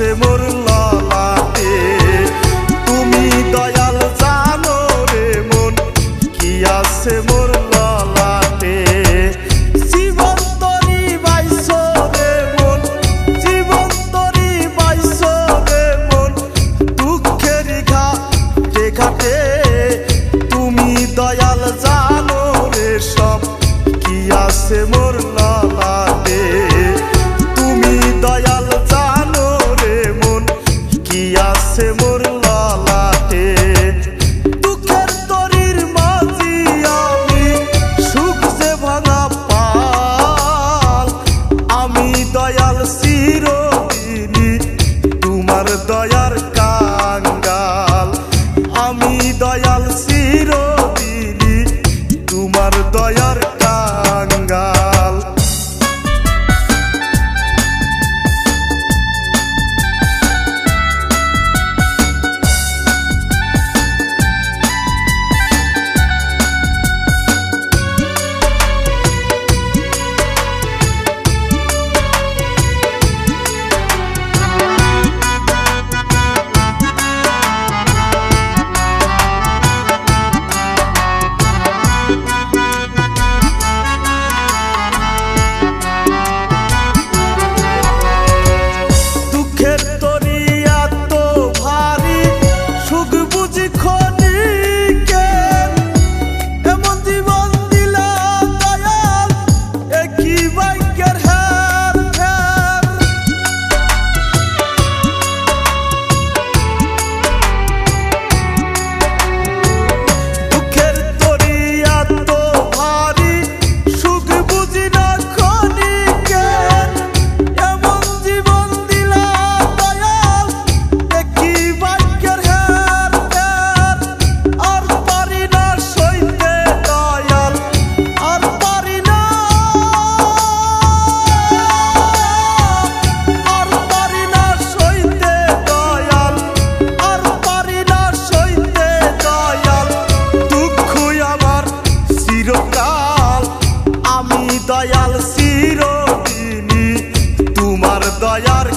আছে মোর ললাটে। তুমি দয়াল জানো রে মন কি আছে মোর ললাটে। জীবন তরি বাইছো রে মন, জীবন তরি বাইছো রে মন, দুঃখের ঘাটে ঘাটে। তুমি দয়াল জানো রে সব কি আছে মোর ললাটে। তুমি দয়াল জানো রে মন কি আছে মোর ললাটে। দুঃখের তরির মাঝি আমি সুখ যে ভাঙা পাল, আমি দয়াল চিরদিনই তোমার দয়ার কাঙ্গাল। আমি দয়াল চিরদিনই তোমার দয়ার কাঙ্গাল। দয়াল চিরদিনই তোমার দয়ার